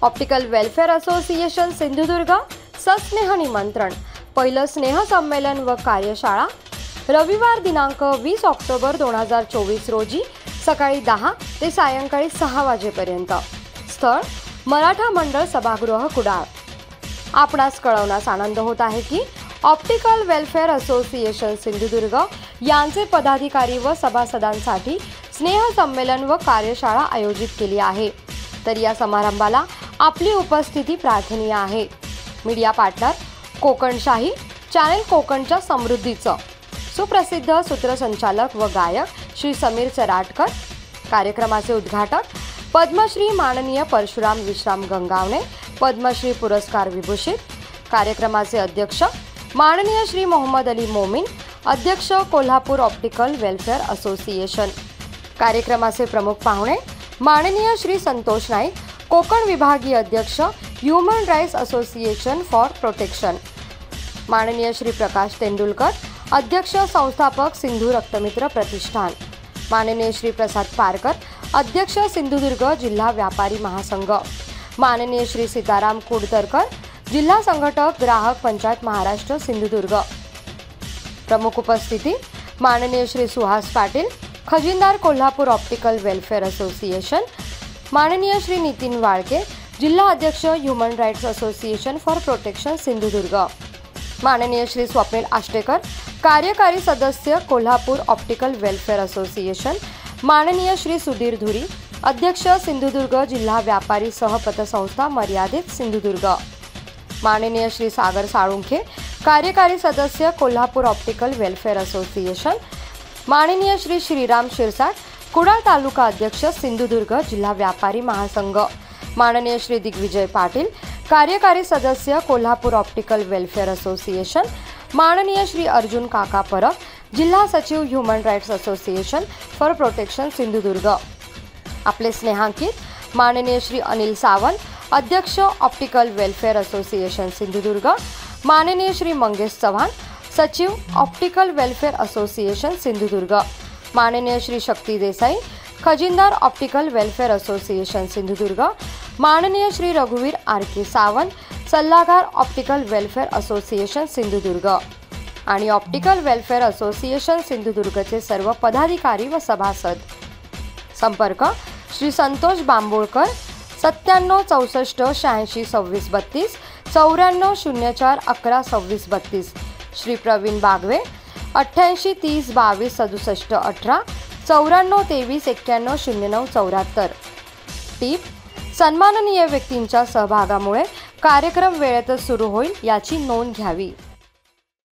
Optical welfare association Sindhudurg सस्नेह निमंत्रण पहिलं स्नेह संमेलन व कार्यशाळा रविवार दिनांक 20 ऑक्टोबर 2024 रोजी सकाळी 10 ते सायंकाळी 6 वाजेपर्यंत। स्थळ मराठा मंडळ सभागृह कुडाळ। आपणास कळवण्यास आनंद होत आहे की ऑप्टिकल वेलफेअर असोसिएशन सिंधुदुर्ग यांचे पदाधिकारी व सभासदांसाठी स्नेह संमेलन व कार्यशाळा आयोजित केली आहे। तर या समारंभाला आपली उपस्थिती प्रार्थनीय आहे। मीडिया पार्टनर कोकणशाही चॅनल कोकणच्या समृद्धीचं सुप्रसिद्ध सूत्रसंचालक व गायक श्री समीर चराटकर। कार्यक्रमाचे उद्घाटक पद्मश्री माननीय परशुराम विश्राम गंगावणे पद्मश्री पुरस्कार विभूषित। कार्यक्रमाचे अध्यक्ष माननीय श्री मोहम्मद अली मोमीन अध्यक्ष कोल्हापूर ऑप्टिकल वेलफेअर असोसिएशन। कार्यक्रमाचे प्रमुख पाहुणे माननीय श्री संतोष नाईक कोकण विभागीय अध्यक्ष human rights association for protection. माननीय श्री प्रकाश तेंडुलकर अध्यक्ष संस्थापक सिंधु रक्तमित्र प्रतिष्ठान। माननीय श्री प्रसाद पारकर अध्यक्ष सिंधुदुर्ग जिल्हा व्यापारी महासंघ। माननीय श्री सीताराम कुडतरकर जिल्हा संघटक ग्राहक पंचायत महाराष्ट्र सिंधुदुर्ग। प्रमुख उपस्थिती माननीय श्री सुहास पाटील खजिनदार कोल्हापूर ऑप्टिकल वेलफेअर असोसिएशन। माननीय श्री नितीन वाळके जिल्हा अध्यक्ष human rights association for protection Sindhudurg. माननीय श्री स्वप्नील आष्टेकर कार्यकारी सदस्य कोल्हापूर ऑप्टिकल वेलफेअर असोसिएशन। माननीय श्री सुधीर धुरी अध्यक्ष सिंधुदुर्ग जिल्हा व्यापारी सहपतसंस्था मर्यादित सिंधुदुर्ग। माननीय श्री सागर साळुंखे कार्यकारी सदस्य कोल्हापूर ऑप्टिकल वेलफेअर असोसिएशन। माननीय श्री श्रीराम शिरसाट कुडाळ तालुका अध्यक्ष सिंधुदुर्ग जिल्हा व्यापारी महासंघ। माननीय श्री दिग्विजय पाटील कार्यकारी सदस्य कोल्हापूर ऑप्टिकल वेलफेअर असोसिएशन। माननीय श्री अर्जुन काका परब जिल्हा सचिव human rights association for protection Sindhudurg. आपले स्नेहांकित माननीय श्री अनिल सावंत अध्यक्ष ऑप्टिकल वेलफेअर असोसिएशन सिंधुदुर्ग। माननीय श्री मंगेश चव्हाण सचिव ऑप्टिकल वेलफेअर असोसिएशन सिंधुदुर्ग। माननीय श्री शक्ती देसाई खजिनदार ऑप्टिकल वेलफेअर असोसिएशन सिंधुदुर्ग। माननीय श्री रघुवीर आर.के. सावंत सल्लागार ऑप्टिकल वेलफेअर असोसिएशन सिंधुदुर्ग आणि ऑप्टिकल वेलफेअर असोसिएशन सिंधुदुर्गचे सर्व पदाधिकारी व सभासद। संपर्क श्री संतोष बांबोळकर 97 64 86 26 32 94 04 11 26 32। श्री प्रवीण बागवे 88 30 22 67 18 94 23 91 09 74। टीप सन्माननीय व्यक्तींच्या सहभागामुळे कार्यक्रम वेळेतच सुरू होईल याची नोंद घ्यावी।